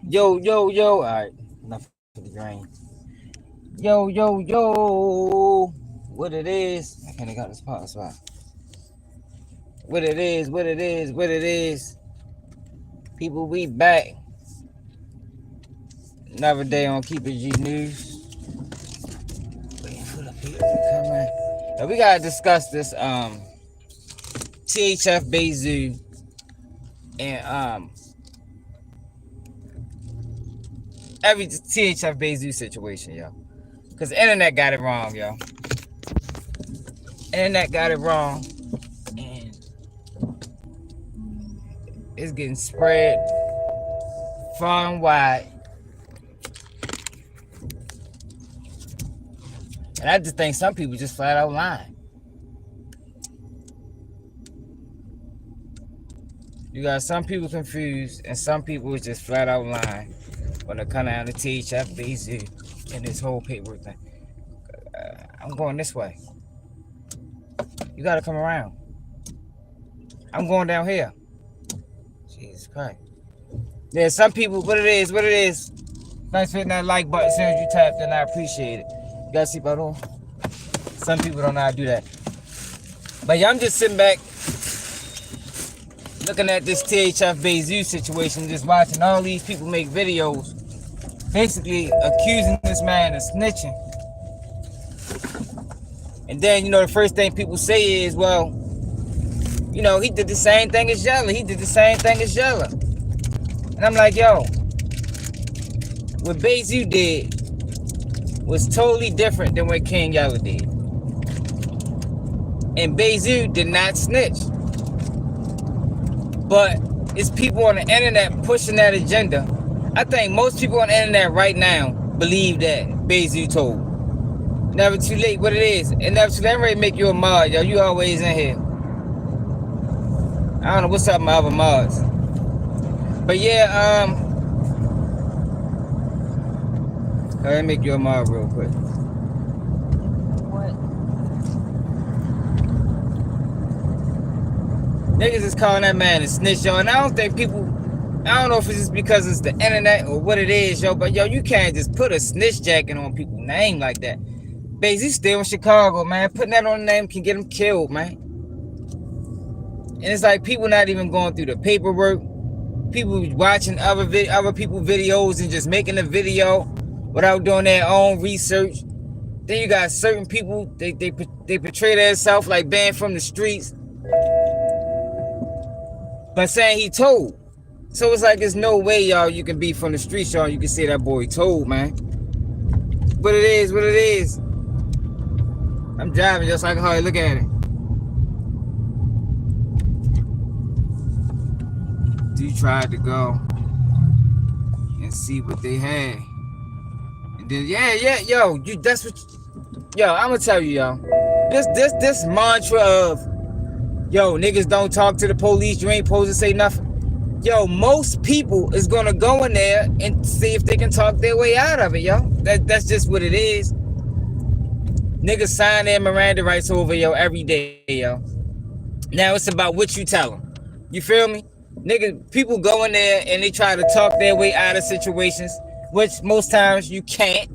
Yo, yo, yo. All right, enough of the grain. Yo, yo, yo. What it is? I can't got this spot. What it is, what it is, what it is. People, we back. Another day on Keep It G News. Waiting for the people to come in. Now we gotta discuss this THF Bayzoo and every THF Bayzoo situation, yo. Cause the internet got it wrong, yo. Internet got it wrong. And it's getting spread far and wide. And I just think some people just flat out lying. You got some people confused and some people is just flat out lying when it comes down to THF Bayzoo and this whole paperwork thing. I'm going this way. You gotta come around. I'm going down here. Jesus Christ. Yeah, some people, what it is. Thanks for hitting that like button as soon as you tapped in. I appreciate it. You gotta see about all. Some people don't know how to do that. But yeah, I'm just sitting back looking at this THF Bayzoo situation, just watching all these people make videos basically accusing this man of snitching. And then, the first thing people say is, well, he did the same thing as Yella. And I'm like, yo, what Bayzoo did was totally different than what King Yella did. And Bayzoo did not snitch. But it's people on the internet pushing that agenda. I think most people on the internet right now believe that Bayzoo told. Never too late, what it is. And never too late, I'm ready to make you a mod, yo. You always in here. I don't know what's up with my other mods. But yeah, let me make you a mod real quick. What? Niggas is calling that man a snitch, yo. And I don't think people, I don't know if it's just because it's the internet or what it is, yo. But yo, you can't just put a snitch jacket on people's name like that. Bayzoo still in Chicago, man. Putting that on the name can get him killed, man. And it's like people not even going through the paperwork. People watching other people videos and just making a video without doing their own research. Then you got certain people, they portray themselves like banned from the streets, but saying he told. So it's like there's no way, y'all, you can be from the streets, y'all. You can say that boy told, man. What it is. I'm driving just like how I look at it. He tried to go and see what they had. And then, yo, that's what, yo, I'm gonna tell you, yo. This mantra of, yo, niggas don't talk to the police, you ain't supposed to say nothing. Yo, most people is gonna go in there and see if they can talk their way out of it, yo. That's just what it is. Niggas sign their Miranda rights over, yo, every day, yo. Now it's about what you tell them. You feel me? Nigga, people go in there and they try to talk their way out of situations, which most times you can't.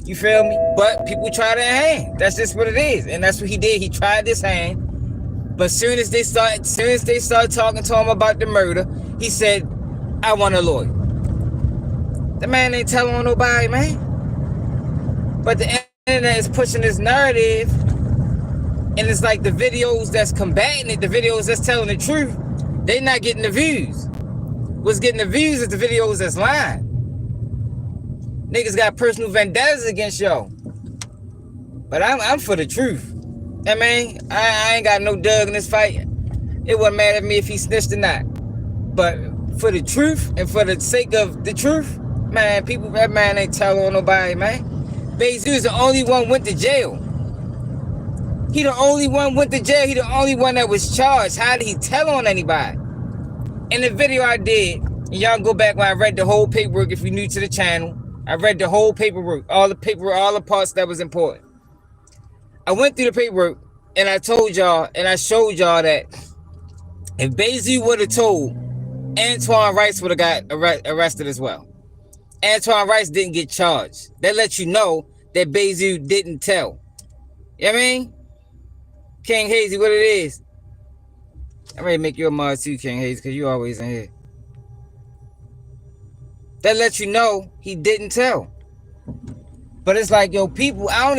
You feel me? But people try their hand. That's just what it is. And that's what he did. He tried his hand. But soon as they start talking to him about the murder, he said, I want a lawyer. The man ain't telling on nobody, man. But the internet is pushing this narrative. And it's like the videos that's combating it, the videos that's telling the truth, they not getting the views. What's getting the views is the videos that's lying. Niggas got personal vendettas against y'all. But I'm for the truth. I mean, I ain't got no dug in this fight. It wouldn't matter to me if he snitched or not. But for the truth and for the sake of the truth, man, that man ain't telling on nobody, man. Bayzoo's the only one went to jail. He the only one went to jail. He the only one that was charged. How did he tell on anybody? In the video I did, and y'all go back when I read the whole paperwork if you're new to the channel. I read the whole paperwork, all the parts that was important. I went through the paperwork and I told y'all and I showed y'all that if Bayzoo would have told, Antoine Rice would have got arrested as well. Antoine Rice didn't get charged. That lets you know that Bayzoo didn't tell. You know what I mean? King Hazy, what it is. I'm ready to make you a mod too, King Hazy, because you always in here. That lets you know he didn't tell. But it's like, yo, people, I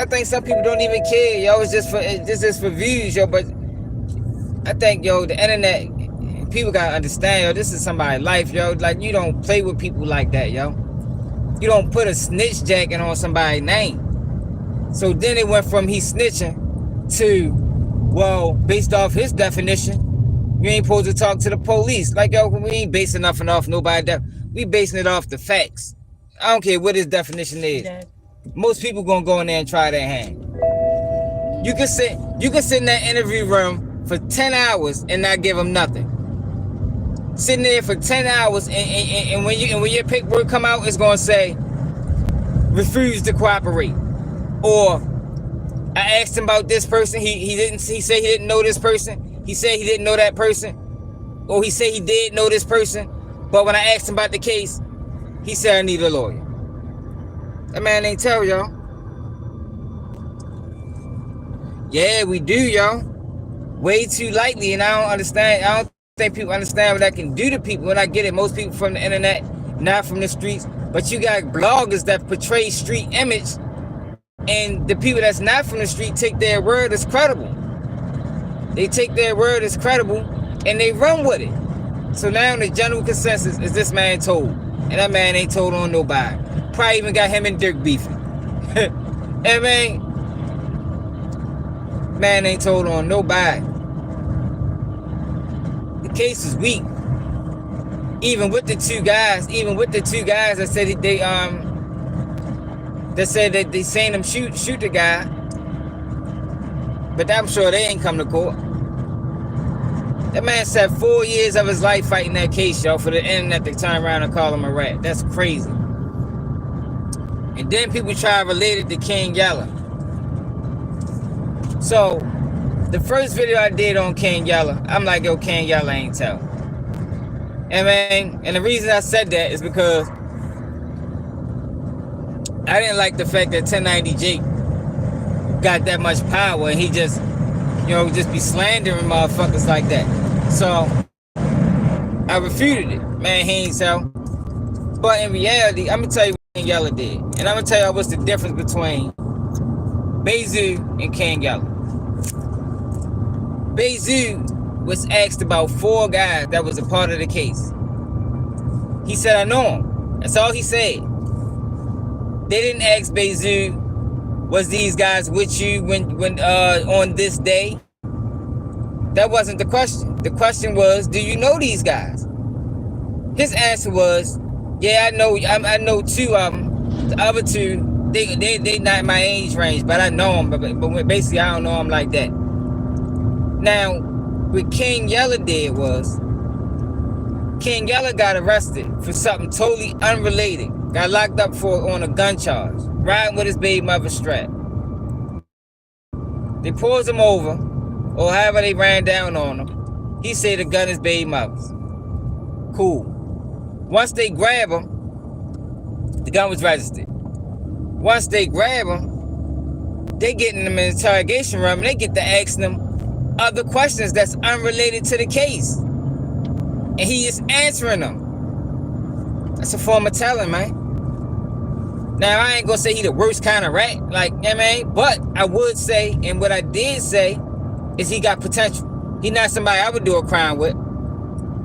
think some people don't even care, yo. It's just for views, yo. But I think, yo, the internet, people gotta understand, yo, this is somebody's life, yo. Like, you don't play with people like that, yo. You don't put a snitch jacket on somebody's name. So then it went from he snitching to, well, based off his definition, you ain't supposed to talk to the police. Like, yo, we ain't basing nothing off nobody. We basing it off the facts. I don't care what his definition is. Yeah. Most people gonna go in there and try their hand. You can sit in that interview room for 10 hours and not give them nothing. Sitting there for 10 hours and when your paperwork come out, it's gonna say refuse to cooperate. Or I asked him about this person, he said he didn't know this person. He said he didn't know that person. Or he said he did know this person. But when I asked him about the case, he said I need a lawyer. That man ain't tell y'all. Yeah, we do, y'all. Way too lightly, and I don't understand. I don't think people understand what that can do to people. And I get it, most people from the internet, not from the streets. But you got bloggers that portray street image, and the people that's not from the street take their word as credible. They take their word as credible, and they run with it. So now the general consensus is this man told, and that man ain't told on nobody. Probably even got him and Dirk beefing. I mean, man ain't told on nobody. The case is weak. Even with the two guys that said they seen him shoot the guy. But I'm sure they ain't come to court. That man said 4 years of his life fighting that case, y'all, for the internet to turn around and call him a rat. That's crazy. And then people try to relate it to King Yella. So, the first video I did on King Yella, I'm like, yo, King Yella ain't tell. And the reason I said that is because I didn't like the fact that 1090 Jake got that much power and he just, just be slandering motherfuckers like that. So, I refuted it. Man, he ain't tell. But in reality, I'm going to tell you what King Yella did. And I'm going to tell you what's the difference between Bayzoo and King Yella. Bayzoo was asked about 4 guys that was a part of the case. He said, I know him. That's all he said. They didn't ask Bayzoo, was these guys with you when on this day? That wasn't the question. The question was, do you know these guys? His answer was, yeah, I know 2 of them. The other 2, they not my age range, but I know them. But basically, I don't know them like that. Now, what King Yella did was, King Yella got arrested for something totally unrelated. Got locked up on a gun charge, riding with his baby mother strapped. They pulled him over, or however they ran down on him. He said the gun is baby mother's. Cool. Once they grab him, the gun was registered. Once they grab him, they get in the interrogation room and they get to asking him other questions that's unrelated to the case. And he is answering them. That's a form of telling, man. Now, I ain't gonna say he the worst kind of rat, like, but I would say, and what I did say, is he got potential. He not somebody I would do a crime with.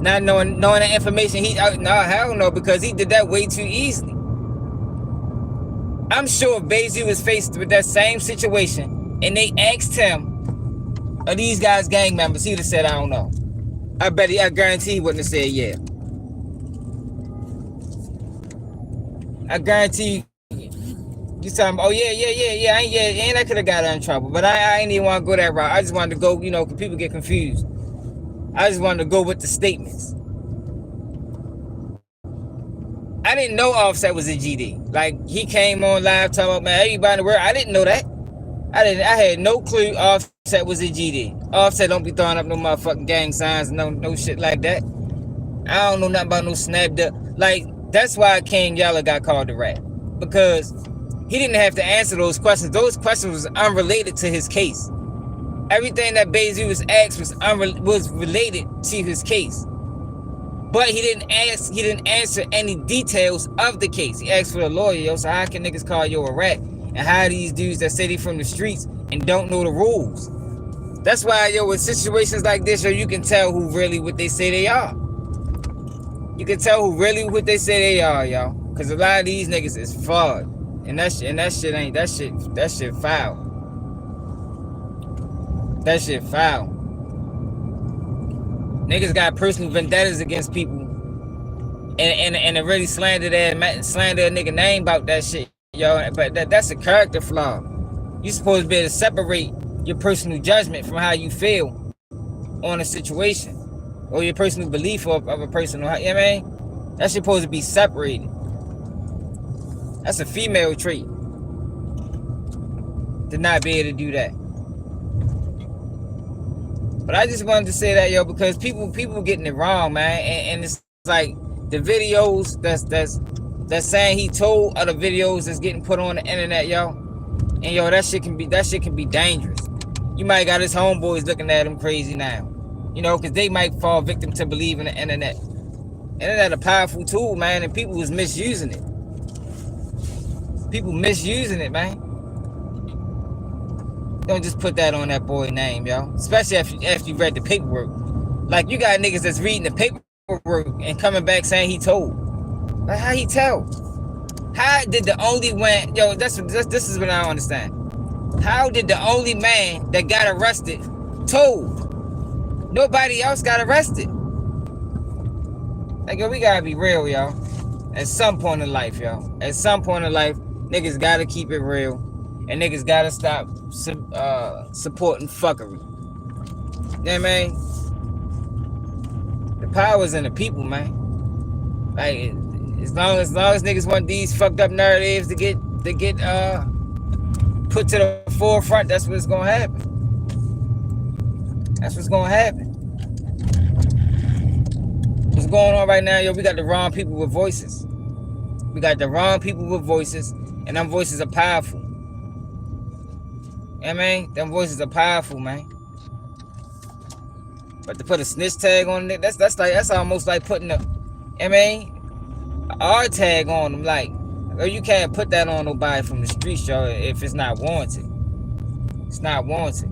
Not knowing the information, hell no, because he did that way too easily. I'm sure if Bayzoo was faced with that same situation, and they asked him, are these guys gang members? He'd have said, I don't know. I guarantee he wouldn't have said yeah. I guarantee you talking about, oh yeah, and I could have got her in trouble. But I ain't even want to go that route. I just wanted to go, because people get confused. I just wanted to go with the statements. I didn't know Offset was a GD. Like, he came on live talking about, man, everybody in the world. I didn't know that. I had no clue Offset was a GD. Offset don't be throwing up no motherfucking gang signs, no shit like that. I don't know nothing about no snapped up. Like, That's why King Yella got called a rat. Because he didn't have to answer those questions. Those questions was unrelated to his case. Everything that Bayzoo was asked was related to his case. But he didn't answer any details of the case. He asked for a lawyer, yo, so how can niggas call you a rat? And how these dudes that say they from the streets and don't know the rules? That's why, yo, with situations like this, yo, you can tell who really what they say they are. You can tell who really what they say they are, yo. Cause a lot of these niggas is fraud. And that shit foul. That shit foul. Niggas got personal vendettas against people, and it really slander a nigga name about that shit, yo. But that's a character flaw. You supposed to be able to separate your personal judgment from how you feel on a situation, or your personal belief of a person. You know what I mean? That's supposed to be separated. That's a female trait to not be able to do that. But I just wanted to say that, yo, because people getting it wrong, man, and it's like the videos that's saying he told, are the videos that's getting put on the internet, yo, and yo, that shit can be dangerous. You might got his homeboys looking at him crazy now, you know, because they might fall victim to believing the internet. Internet a powerful tool, man, and people was misusing it. People misusing it, man. Don't just put that on that boy name, yo. Especially after you read the paperwork. Like, you got niggas that's reading the paperwork and coming back saying he told. Like, how he tell? How did the only man... Yo, this is what I don't understand. How did the only man that got arrested told? Nobody else got arrested. Like, yo, we gotta be real, yo. At some point in life, yo. At some point in life, niggas gotta keep it real. And niggas gotta stop supporting fuckery. You know what I mean? The power's in the people, man. Like, as long as niggas want these fucked up narratives to get put to the forefront, that's what's gonna happen. That's what's gonna happen. What's going on right now, yo? We got the wrong people with voices. We got the wrong people with voices, and them voices are powerful. You know what I mean? Them voices are powerful, man. But to put a snitch tag on it, that's almost like putting a, you know what I mean, a R tag on them. Like, oh, you can't put that on nobody from the streets, yo, if it's not warranted. It's not warranted.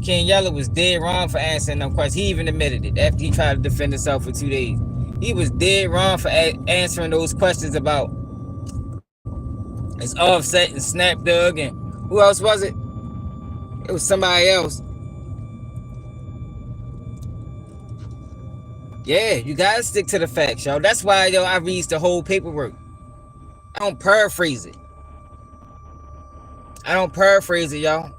King Yella was dead wrong for answering them questions. He even admitted it after he tried to defend himself for 2 days. He was dead wrong for answering those questions about his Offset and Snap Dog and who else was it? It was somebody else. Yeah, you gotta stick to the facts, yo. That's why, yo, I read the whole paperwork. I don't paraphrase it. I don't paraphrase it, y'all.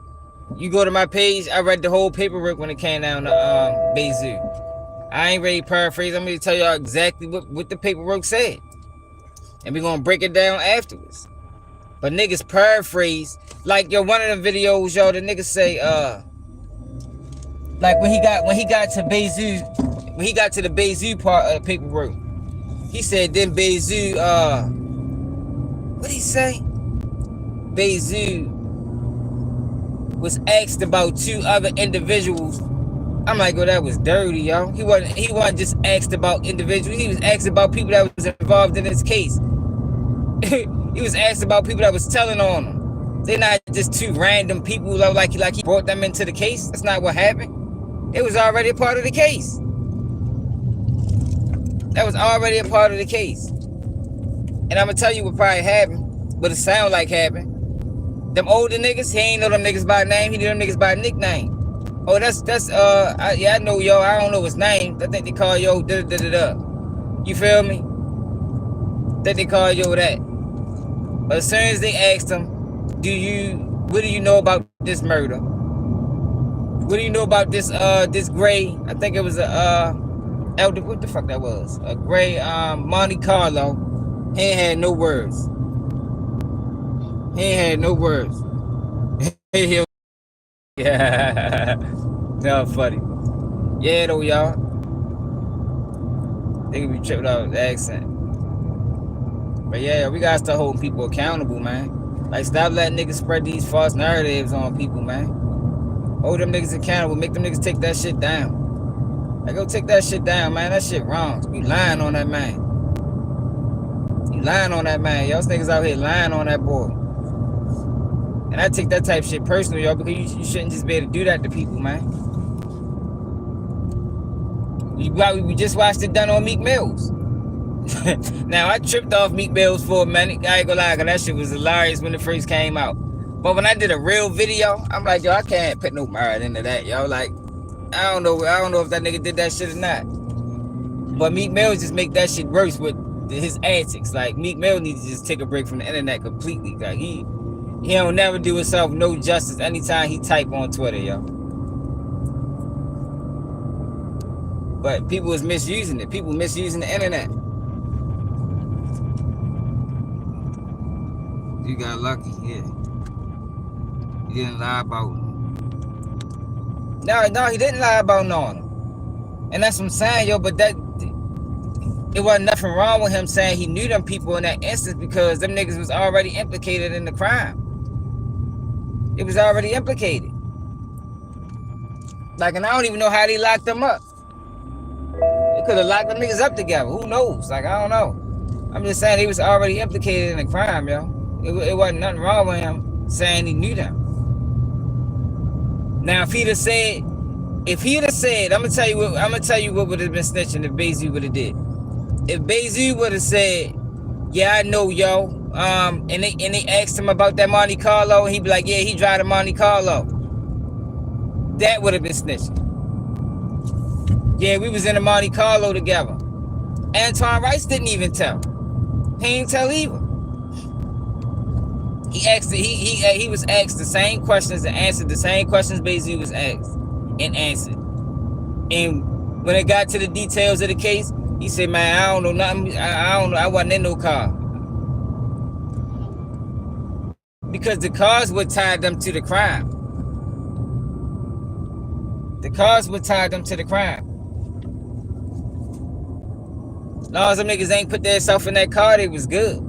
You go to my page, I read the whole paperwork when it came down to Bayzoo. I ain't ready to paraphrase. I'm gonna tell y'all exactly what the paperwork said. And we're gonna break it down afterwards. But niggas paraphrase. Like, yo, one of the videos, yo, the niggas say, like when he got to Bayzoo, when he got to the Bayzoo part of the paperwork, he said then Bayzoo, what'd he say? Bayzoo was asked about 2 other individuals. I'm like, oh, that was dirty, yo. He wasn't just asked about individuals. He was asked about people that was involved in this case. He was asked about people that was telling on him. They're not just 2 random people like he brought them into the case. That's not what happened. It was already a part of the case. That was already a part of the case. And I'm gonna tell you what probably happened, what it sound like happened. Them older niggas, he ain't know them niggas by name, he knew them niggas by nickname. Oh, that's yeah, I know, yo, I don't know his name. I think they call yo da-da-da-da-da. You feel me? That they call yo that. But as soon as they asked him, what do you know about this murder? What do you know about this gray, I think it was elder, what the fuck that was? A gray Monte Carlo. He ain't had no words. He ain't had no words. Yeah. No, funny. Yeah, though, y'all. They could be tripping out with the accent. But yeah, we gotta start holding people accountable, man. Like, stop letting niggas spread these false narratives on people, man. Hold them niggas accountable. Make them niggas take that shit down. Like, go take that shit down, man. That shit wrong. You lying on that man. You lying on that man. Y'all niggas out here lying on that boy. And I take that type of shit personal, y'all, because you shouldn't just be able to do that to people, man. We just watched it done on Meek Mills. Now, I tripped off Meek Mills for a minute. I ain't gonna lie, because that shit was hilarious when it first came out. But when I did a real video, I'm like, yo, I can't put no merit into that, yo. Like, I don't know if that nigga did that shit or not. But Meek Mills just make that shit worse with his antics. Like, Meek Mill needs to just take a break from the internet completely. Like, he don't never do himself no justice anytime he type on Twitter, yo. But people is misusing it. People misusing the internet. You got lucky, yeah. He didn't lie about him. No, he didn't lie about knowing him. And that's what I'm saying, yo, but that it wasn't nothing wrong with him saying he knew them people in that instance because them niggas was already implicated in the crime. It was already implicated. Like, and I don't even know how they locked them up. They could have locked them niggas up together. Who knows? Like, I don't know. I'm just saying he was already implicated in the crime, yo. It wasn't nothing wrong with him saying he knew them. Now, if he'd have said, I'm gonna tell you what would have been snitching if Bayzoo would have did. If Bayzoo would have said, yeah, I know, yo, and they asked him about that Monte Carlo, and he'd be like, yeah, he drive a Monte Carlo. That would have been snitching. Yeah, we was in a Monte Carlo together. Antoine Rice didn't even tell. He didn't tell either. He was asked the same questions and answered the same questions Bayzoo was asked and answered. And when it got to the details of the case, he said, man, I don't know nothing. I don't know. I wasn't in no car. Because the cars would tie them to the crime. The cars would tie them to the crime. As long as them niggas ain't put themselves in that car, they was good.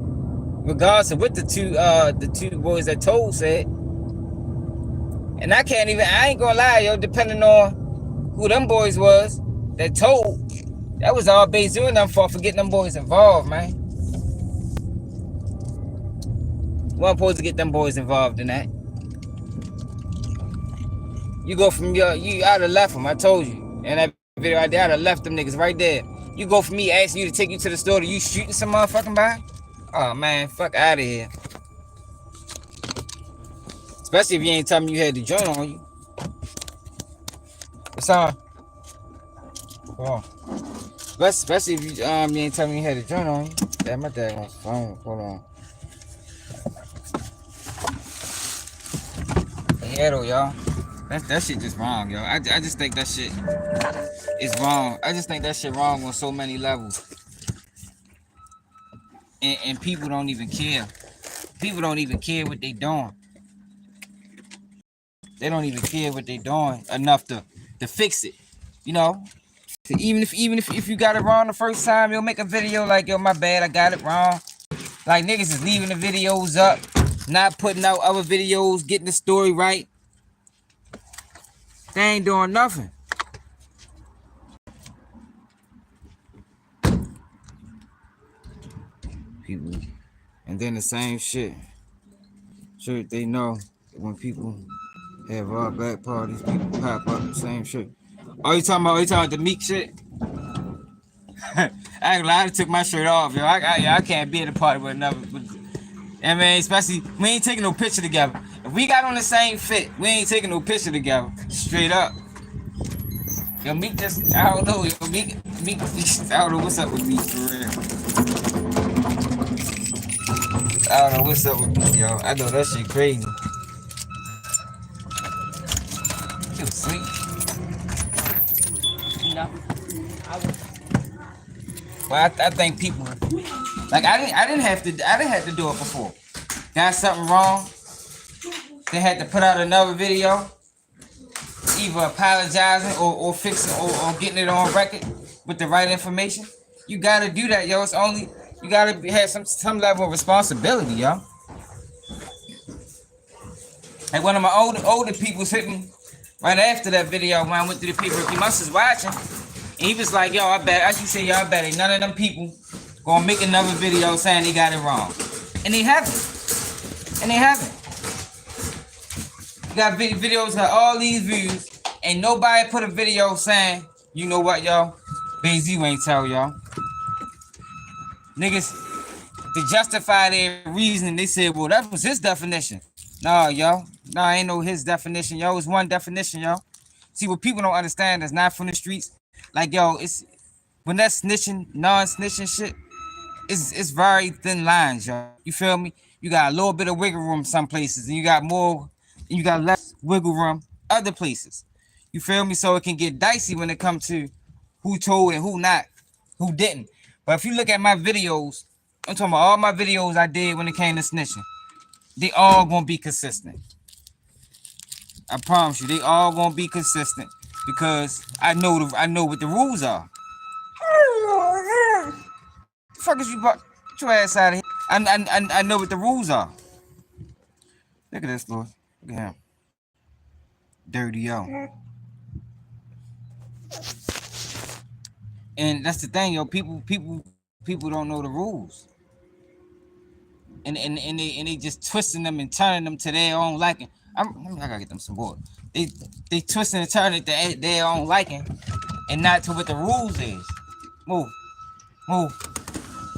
Regardless of what the two boys that told said. And I ain't gonna lie, yo, depending on who them boys was that told, that was all Bayzoo and them for getting them boys involved, man. We weren't supposed to get them boys involved in that. You go from you I'd have left them, I told you. In that video I did, I'd have left them niggas right there. You go from me asking you to take you to the store to you shooting some motherfucking body? Oh man, fuck out of here. Especially if you ain't telling me you had the joint on you. What's on? Come on. Especially if you ain't telling me you had the joint on you. Damn, my dad on the phone. Hold on. Yeah though, y'all. That shit just wrong, yo. I just think that shit is wrong. I just think that shit wrong on so many levels. And people don't even care. People don't even care what they doing. They don't even care what they doing enough to fix it. You know? So even if you got it wrong the first time, you'll make a video like, yo, my bad, I got it wrong. Like, niggas is leaving the videos up, not putting out other videos, getting the story right. They ain't doing nothing. People, and then the same shit. Sure, they know when people have all black parties, people pop up the same shit. Oh, you talking about the Meek shit? I ain't gonna lie, I took my shirt off, yo. I can't be at a party with another. I mean, especially, we ain't taking no picture together. If we got on the same fit, we ain't taking no picture together. Straight up. Yo, Meek just, I don't know, yo, Meek, I don't know what's up with Meek, for real. I don't know what's up with Meek, yo. I know that shit crazy. You asleep? No. Well, I think people, like, I didn't have to do it before. Got something wrong, they had to put out another video, either apologizing or fixing or getting it on record with the right information. You gotta do that, yo. It's only You gotta have some level of responsibility, yo. Like one of my older people's hit me right after that video when I went through the paper. He must was watching. And he was like, yo, I bet, as you say, yo, I bet ain't none of them people gonna make another video saying they got it wrong. And they haven't. And they haven't. You got videos got all these views, and nobody put a video saying, you know what, y'all? Bayzoo ain't tell y'all. Niggas, to justify their reasoning, they said, well, that was his definition. No, yo. No, ain't no his definition, yo. It's one definition, yo. See, what people don't understand is not from the streets. Like, yo, it's when that snitching, non-snitching shit, it's very thin lines, yo. You feel me? You got a little bit of wiggle room some places, and you got more, and you got less wiggle room other places. You feel me? So it can get dicey when it comes to who told and who not, who didn't. But if you look at my videos, I'm talking about all my videos I did when it came to snitching, they all gonna be consistent. I promise you, they all gonna be consistent because I know what the rules are. The fuck is you brought your ass out of here? I know what the rules are. Look at this, Lord. Look at him. Dirty yo. And that's the thing, yo. People don't know the rules. And they just twisting them and turning them to their own liking. I gotta get them some water. They twisting and turning it to their own liking and not to what the rules is. Move.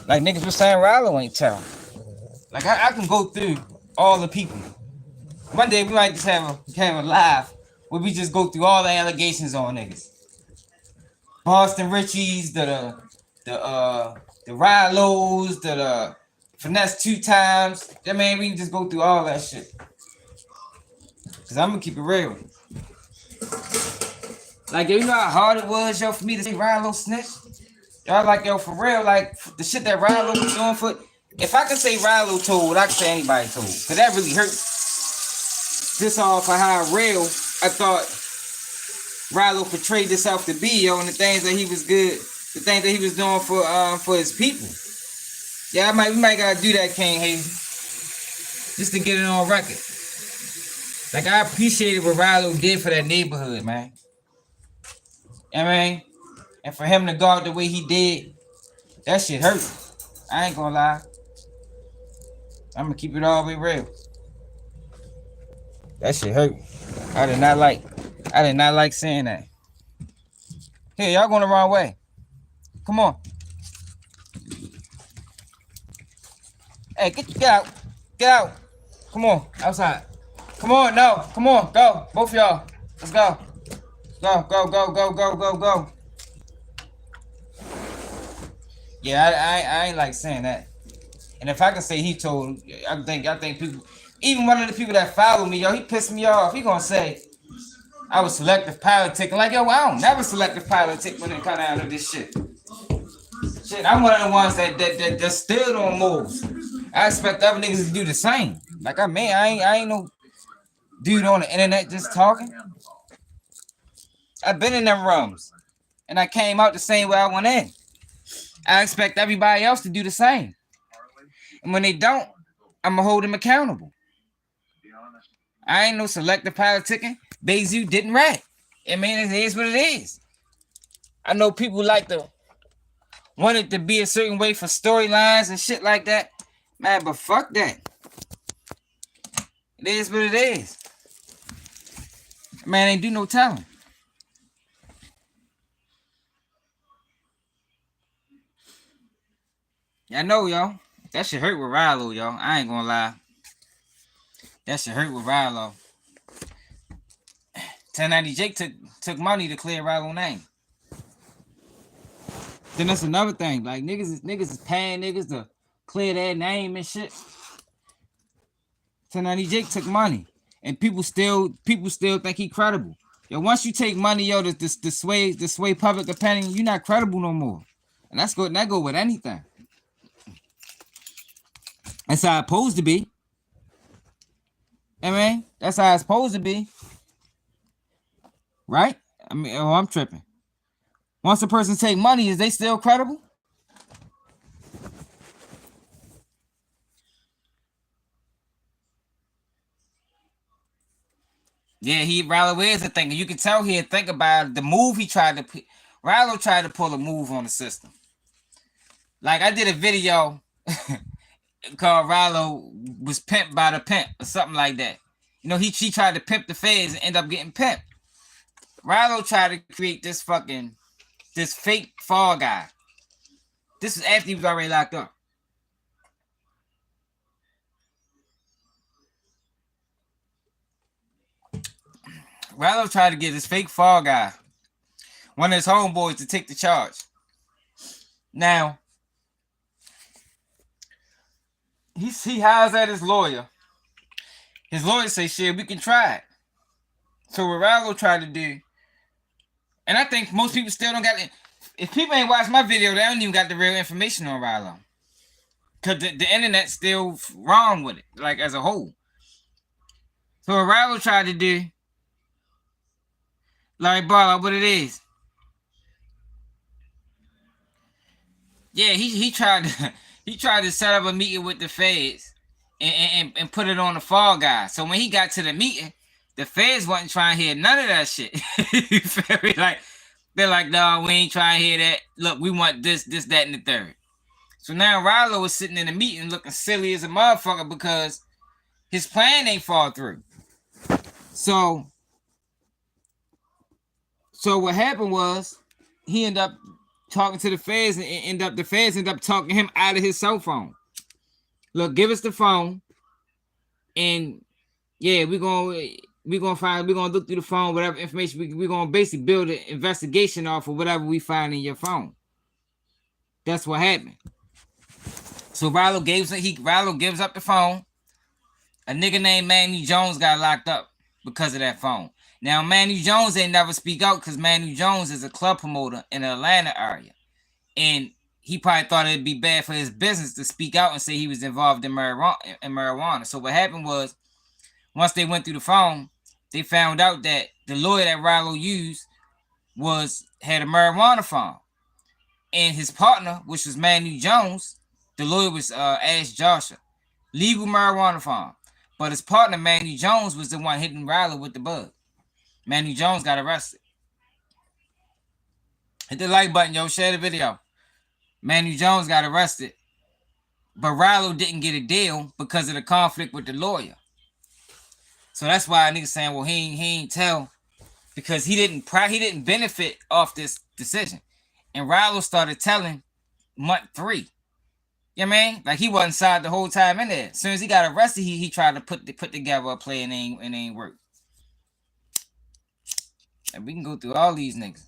Like niggas was saying Rollo ain't tell. Like I can go through all the people. One day we might just have a live where we just go through all the allegations on niggas. Boston Richies, the Rilos, the finesse 2 times. I mean, we can just go through all that shit. Cause I'm gonna keep it real. Like, yo, you know how hard it was, yo, for me to say Rilo snitch? Y'all like, yo, for real, like, the shit that Rilo was doing for... If I could say Rilo told, I could say anybody told. Cause that really hurt. This all for how real I thought Rilo portrayed himself to be, yo, and the things that he was good, the things that he was doing for his people. Yeah, we might gotta do that, King Hazy, just to get it on record. Like, I appreciated what Rilo did for that neighborhood, man. I mean, and for him to guard the way he did, that shit hurt. I ain't gonna lie. I'm gonna keep it all the way real. That shit hurt. I did not like saying that. Hey, y'all going the wrong way. Come on. Hey, get out. Get out. Come on, outside. Come on, no. Come on, go. Both of y'all. Let's go. Go. Yeah, I ain't like saying that. And if I could say he told, I think people, even one of the people that follow me, yo, he pissed me off. He gonna say I was selective politicking. Like, yo, I don't never selective politic when it come down to this shit. Shit, I'm one of the ones that still don't move. I expect other niggas to do the same. Like, I ain't no dude on the internet just talking. I've been in them rooms, and I came out the same way I went in. I expect everybody else to do the same. And when they don't, I'm going to hold them accountable. I ain't no selective politicking. Bayzoo didn't rat. I mean, it is what it is. I know people like to want it to be a certain way for storylines and shit like that. Man, but fuck that. It is what it is. Man, ain't do no telling. I know, y'all. That shit hurt with Rilo, y'all. I ain't gonna lie. That shit hurt with Rilo. 1090 Jake took money to clear Rilo's name. Then that's another thing. Like, niggas is paying niggas to clear their name and shit. 1090 Jake took money. And people still think he credible. Yo, once you take money, yo, to sway public opinion, you're not credible no more. And that go with anything. That's how it's supposed to be. I mean, that's how it's supposed to be. Right? I mean, I'm tripping. Once a person take money, is they still credible? Yeah, Rallo is a thinker. You can tell he think about the move he tried to put. Rallo tried to pull a move on the system. Like I did a video called Rallo was pimped by the pimp or something like that. You know, he tried to pimp the feds and end up getting pimped. Rallo tried to create this fake fall guy. This was after he was already locked up. Rallo tried to get this fake fall guy, one of his homeboys, to take the charge. Now, he hires at his lawyer. His lawyer say, shit, we can try it. So what Rallo tried to do, and I think most people still don't got it. If people ain't watched my video, they don't even got the real information on Rallo. Because the internet's still wrong with it, like as a whole. So what Rallo tried to do, like, bro, what it is. Yeah, he tried to he tried to set up a meeting with the feds and put it on the fall guy. So when he got to the meeting, the feds wasn't trying to hear none of that shit. You feel me? Like they're like, no, we ain't trying to hear that. Look, we want this, that, and the third. So now Rallo was sitting in the meeting looking silly as a motherfucker because his plan ain't fall through. So what happened was he ended up talking to the feds and the feds end up talking him out of his cell phone. Look, give us the phone, and yeah, we're gonna look through the phone, whatever information we're gonna basically build an investigation off of whatever we find in your phone. That's what happened. So Rallo gives up the phone. A nigga named Manu Jones got locked up because of that phone. Now Manu Jones ain't never speak out because Manu Jones is a club promoter in the Atlanta area, and he probably thought it'd be bad for his business to speak out and say he was involved in marijuana. So what happened was, once they went through the phone, they found out that the lawyer that Rallo used had a marijuana farm, and his partner, which was Manu Jones, the lawyer was Ash Joshua, legal marijuana farm. But his partner Manu Jones was the one hitting Rallo with the bug. Manu Jones got arrested. Hit the like button, yo. Share the video. Manu Jones got arrested, but Rallo didn't get a deal because of the conflict with the lawyer. So that's why niggas saying, well, he ain't tell because he didn't benefit off this decision. And Rallo started telling month 3. You know what I mean? Like he wasn't side the whole time in there. As soon as he got arrested, he tried to put together a play and it ain't work. And we can go through all these niggas.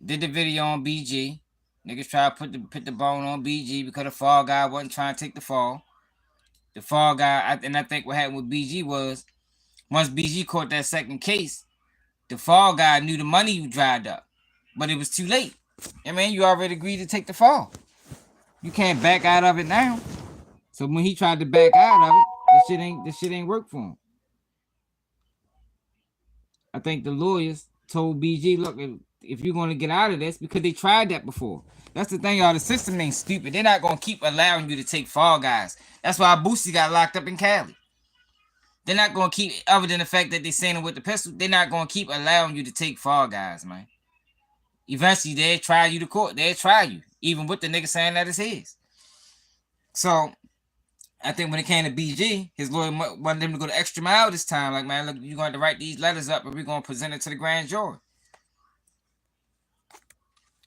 Did the video on BG. Niggas try to put the bone on BG because the fall guy wasn't trying to take the fall. The fall guy, and I think what happened with BG was, once BG caught that second case, the fall guy knew the money dried up, but it was too late. I mean, you already agreed to take the fall. You can't back out of it now. So when he tried to back out of it, this shit ain't work for him. I think the lawyers told BG, look, if you're gonna get out of this, because they tried that before. That's the thing, y'all. The system ain't stupid. They're not gonna keep allowing you to take fall guys. That's why Boosie got locked up in Cali. They're not gonna keep, other than the fact that they seen him with the pistol, they're not gonna keep allowing you to take fall guys, man. Eventually, they'll try you to court. They'll try you, even with the nigga saying that it's his. So I think when it came to BG, his lawyer wanted him to go the extra mile this time. Like, man, look, you're going to write these letters up, and we're going to present it to the grand jury.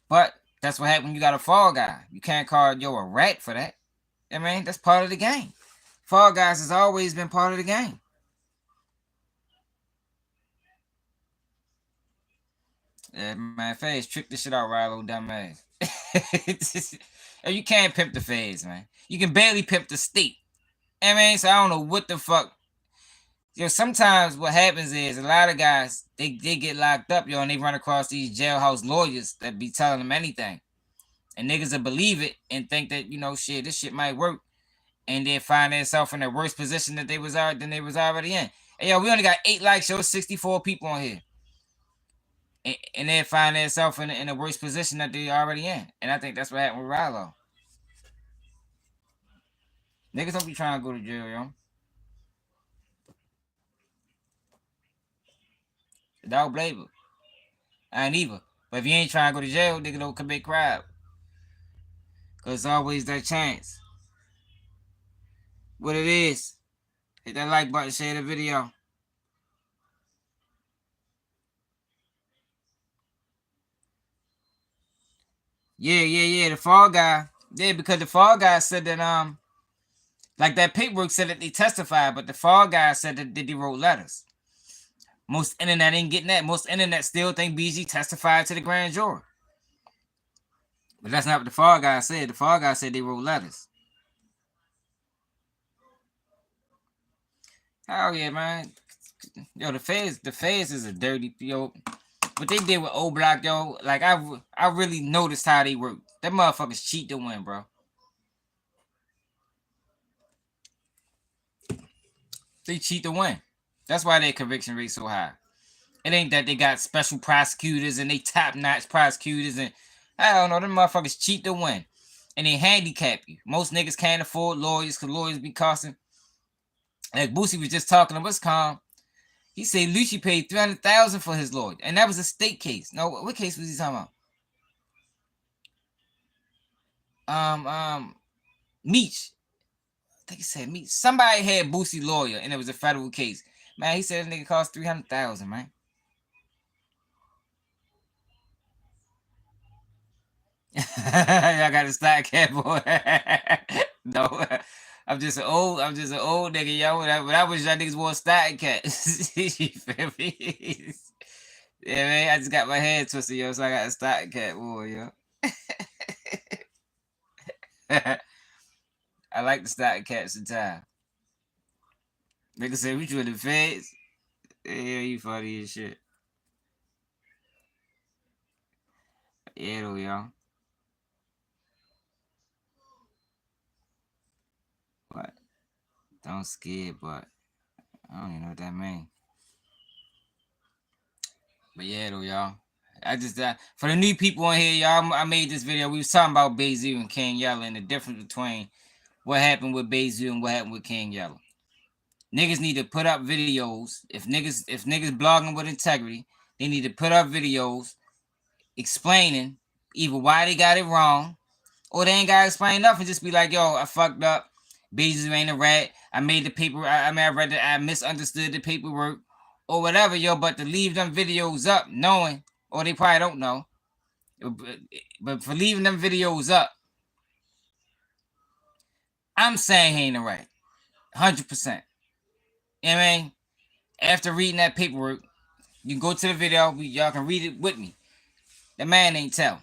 But that's what happens when you got a fall guy. You can't call a rat for that. I mean, that's part of the game. Fall guys has always been part of the game. Yeah, man, feds trick this shit out, Rallo, dumbass. You can't pimp the feds, man. You can barely pimp the state. I mean, so I don't know what the fuck. Sometimes what happens is a lot of guys, they get locked up, and they run across these jailhouse lawyers that be telling them anything. And niggas will believe it and think that, shit, this shit might work. And then find themselves in a worse position than they was already in. Hey, yo, we only got 8 likes, 64 people on here. And then find themselves in a worse position that they already in. And I think that's what happened with Rallo. Niggas don't be trying to go to jail, yo. don't blame him. I ain't either. But if you ain't trying to go to jail, nigga don't commit crime. Cause it's always that chance. What it is. Hit that like button, share the video. Yeah. The fall guy. Yeah, because the fall guy said that like that paperwork said that they testified, but the fall guy said that they wrote letters. Most internet ain't getting that. Most internet still think BG testified to the grand jury. But that's not what the fall guy said. The fall guy said they wrote letters. Hell yeah, man. Yo, the feds is a dirty, yo. What they did with O Block, yo, like I really noticed how they work. That motherfuckers cheat to win, bro. They cheat to win. That's why their conviction rate so high. It ain't that they got special prosecutors and they top-notch prosecutors and I don't know, them motherfuckers cheat to win. And they handicap you. Most niggas can't afford lawyers because lawyers be costing. Like Boosie was just talking to what's calm. He said Lucci paid $300,000 for his lawyer. And that was a state case. No, what case was he talking about? Meech. I think he said Meech. Somebody had Boosie lawyer and it was a federal case. Man, he said that nigga cost $300,000, man. Y'all got to stop, cat boy. No, I'm just an old nigga, yo. When I wish y'all niggas wore starting cat. You feel me? Yeah, man. I just got my head twisted, yo, so I got a starting cat boy, yo. I like the starting cat sometimes. Nigga said, we you in the feds? Yeah, you funny as shit. Yeah, though, y'all. What? Don't scare, but I don't even know what that means. But yeah, though, y'all. I just for the new people on here, y'all. I made this video. We was talking about Bayzoo and King Yella and the difference between what happened with Bayzoo and what happened with King Yella. Niggas need to put up videos. If niggas blogging with integrity, they need to put up videos explaining either why they got it wrong, or they ain't gotta explain nothing. Just be like, yo, I fucked up. Bayzoo ain't a rat. I made the paper. I read that I misunderstood the paperwork, or whatever, yo. But to leave them videos up, knowing, or they probably don't know, but for leaving them videos up, I'm saying he ain't a rat, 100%. You know what I mean? After reading that paperwork, you can go to the video. Y'all can read it with me. The man ain't tell.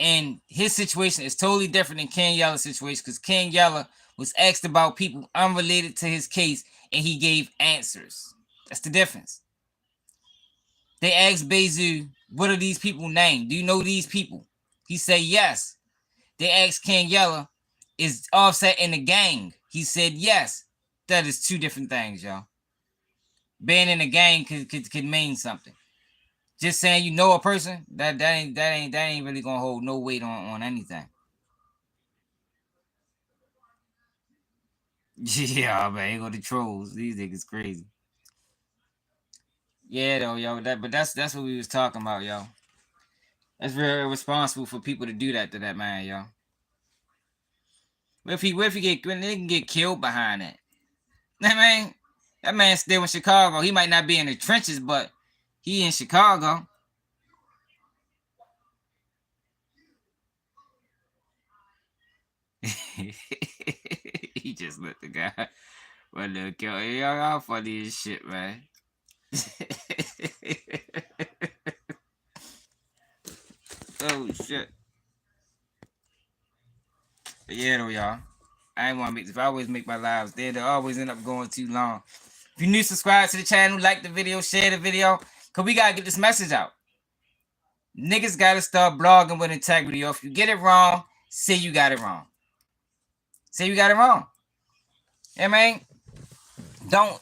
And his situation is totally different than King Yella's situation because King Yella was asked about people unrelated to his case and he gave answers. That's the difference. They asked Bayzoo, what are these people named? Do you know these people? He said yes. They asked King Yella, is Offset in the gang? He said yes. That is two different things, y'all. Being in a gang could mean something. Just saying you know a person, that ain't really gonna hold no weight on anything. Yeah, man, ain't go the trolls. These niggas crazy. Yeah, though, yo. But that's what we was talking about, yo. That's very irresponsible for people to do that to that man, yo. What if he get when they can get killed behind that? That man still in Chicago. He might not be in the trenches, but he in Chicago. He just let the guy. What the kill? Y'all funny as shit, man. Oh shit. But yeah, though, y'all. I ain't want to make. If I always make my lives dead, they always end up going too long. If you're new, subscribe to the channel, like the video, share the video, cause we gotta get this message out. Niggas gotta start blogging with integrity. Or if you get it wrong, say you got it wrong. Say you got it wrong. Yeah, man. Don't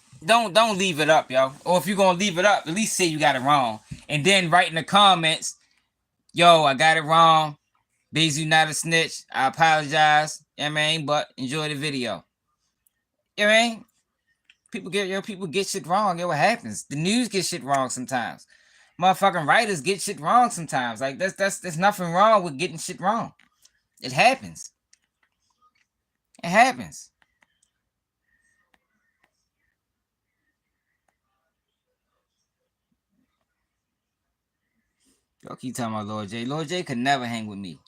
leave it up, yo. Or if you're gonna leave it up, at least say you got it wrong. And then write in the comments, yo, I got it wrong. Bayzoo not a snitch. I apologize. Yeah, man. But enjoy the video. Yeah, man. People get shit wrong. What happens? The news get shit wrong sometimes. Motherfucking writers get shit wrong sometimes. Like there's nothing wrong with getting shit wrong. It happens. It happens. Y'all keep talking about Lord J. Lord J could never hang with me.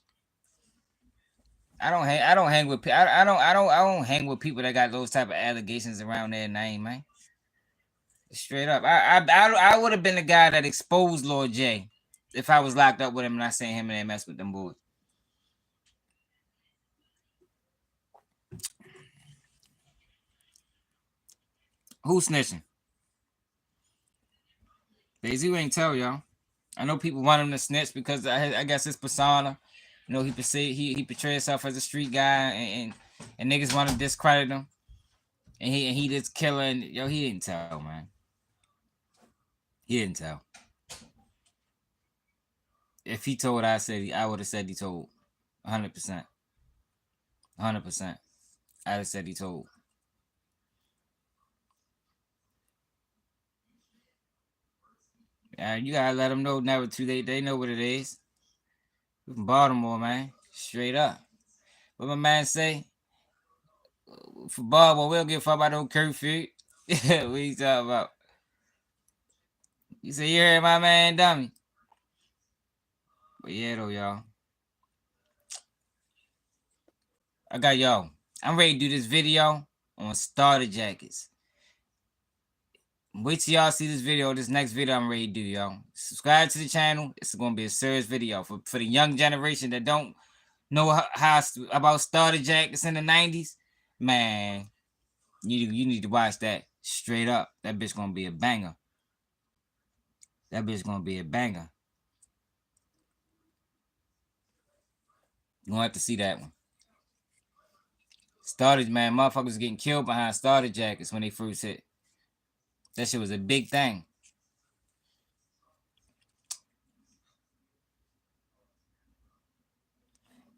I don't hang. I don't hang with. I don't hang with people that got those type of allegations around their name, man. Straight up. I would have been the guy that exposed Lord J if I was locked up with him and I seen him and they mess with them boys. Who snitching? Bayzoo ain't tell y'all. I know people want him to snitch because I guess his persona. You know, he portrays himself as a street guy and niggas want to discredit him. And he just killing. Yo, he didn't tell, man. He didn't tell. If he told, I would have said he told. 100%. 100%. I'd have said he told. You gotta let them know never too late. They know what it is. We from Baltimore, man. Straight up. What my man say? For Baltimore, we don't give a fuck about no curfew. What you talking about? You say you heard my man dummy. But yeah though, y'all. I got y'all. I'm ready to do this video on starter jackets. Wait till y'all see this video. This next video I'm ready to do, y'all. Subscribe to the channel. It's gonna be a serious video for the young generation that don't know how about starter jackets in the 90s. Man, you need to watch that straight up. That bitch gonna be a banger. That bitch gonna be a banger. You gonna have to see that one. Starter, man, motherfuckers getting killed behind starter jackets when they first hit. That shit was a big thing.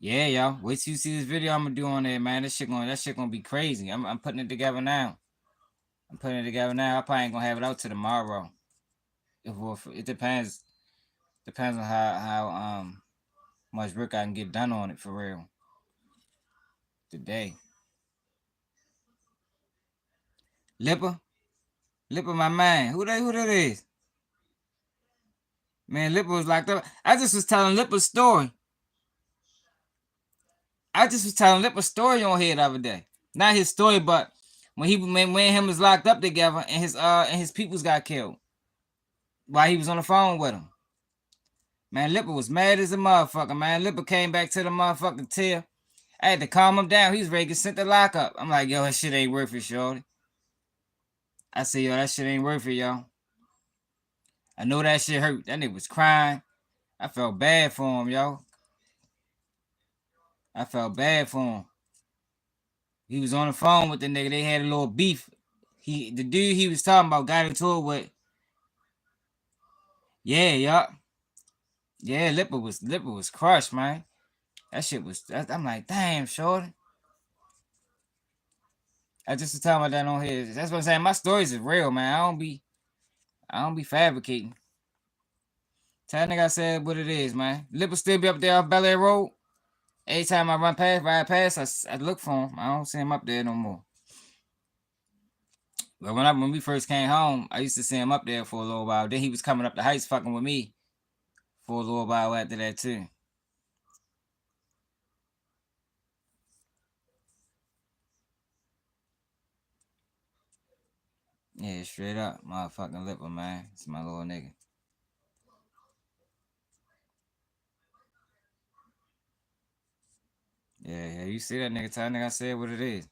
Yeah, y'all. Wait till you see this video I'm gonna do on there, man. That shit gonna be crazy. I'm putting it together now. I probably ain't gonna have it out till tomorrow. It depends. Depends on how much work I can get done on it for real. Today. Lipper, my man. Who that is? Man, Lipper was locked up. I just was telling Lipper's story. On here the other day. Not his story, but when him was locked up together and his peoples got killed while he was on the phone with him. Man, Lipper was mad as a motherfucker, man. Lipper came back to the motherfucking tier. I had to calm him down. He was ready to get sent to lockup. I'm like, yo, that shit ain't worth it, shorty. I said, yo, that shit ain't worth it, yo. I know that shit hurt. That nigga was crying. I felt bad for him, yo. I felt bad for him. He was on the phone with the nigga. They had a little beef. The dude he was talking about got into it with. Yeah, yup. Yeah, Lipper was crushed, man. That shit was. I'm like, damn, shorty. I just was talking about that on here. That's what I'm saying. My stories is real, man. I don't be fabricating. Tell nigga I said what it is, man. Lipper still be up there off Bel Air Road. Every time I ride past, I look for him. I don't see him up there no more. But when we first came home, I used to see him up there for a little while. Then he was coming up the heights fucking with me for a little while after that too. Yeah, straight up. Motherfucking Lipper, man. It's my little nigga. Yeah, you see that nigga? Tell nigga I said what it is.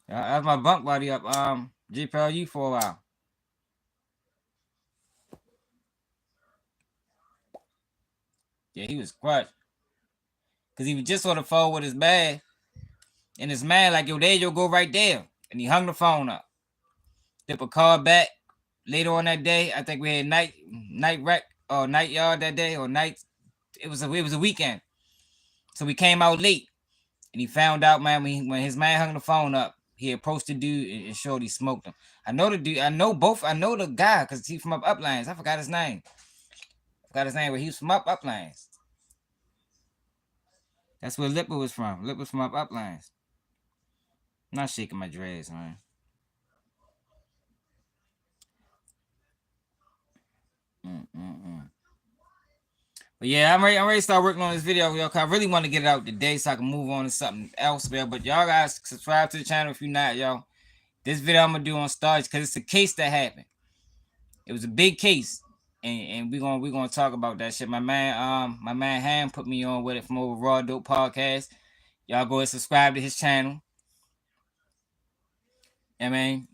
I have my bunk body up, GPLU for a while. Yeah, he was crushed. Cause he was just on the phone with his man. And his man like, yo, there you go right there. And he hung the phone up. Lipper called back later on that day. I think we had night rec or night yard that day or night. It was a weekend. So we came out late. And he found out, man, when his man hung the phone up, he approached the dude and shorty smoked him. I know the dude. I know the guy because he's from up Uplands. I forgot his name. But he was from up Uplands. That's where Lipper was from. Lipper was from up Uplands. I'm not shaking my dreads, man. But yeah, I'm ready to start working on this video, yo. Cause I really want to get it out today so I can move on to something else, man. But y'all guys subscribe to the channel if you're not, yo. This video I'm gonna do on Starch because it's a case that happened. It was a big case, and we're gonna talk about that shit. My man Ham put me on with it from over Raw Dope Podcast. Y'all go and subscribe to his channel. I mean,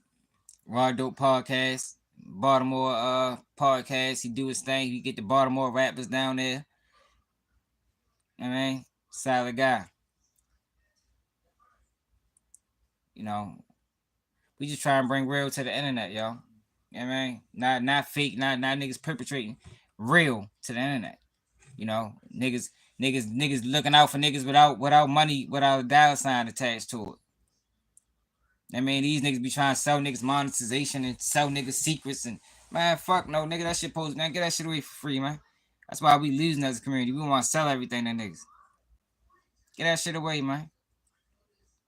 Raw Dope Podcast, Baltimore podcast. He do his thing. He get the Baltimore rappers down there. I mean, solid guy. You know, we just try and bring real to the internet, yo. You know what I mean? Not fake, not niggas perpetrating, real to the internet. You know, niggas looking out for niggas without money, without a dollar sign attached to it. I mean, these niggas be trying to sell niggas monetization and sell niggas secrets and man, fuck no, nigga, that shit post, man, get that shit away for free, man. That's why we losing as a community. We want to sell everything to niggas. Get that shit away, man.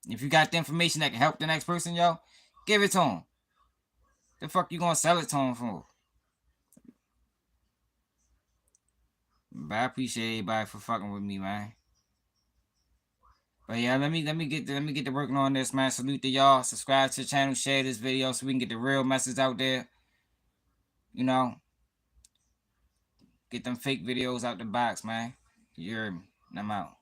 If you got the information that can help the next person, yo, give it to them. The fuck you gonna sell it to them for? But I appreciate everybody for fucking with me, man. But yeah, let me get to working on this, man. Salute to y'all. Subscribe to the channel, share this video so we can get the real message out there. You know, get them fake videos out the box, man. You heard me. I'm out.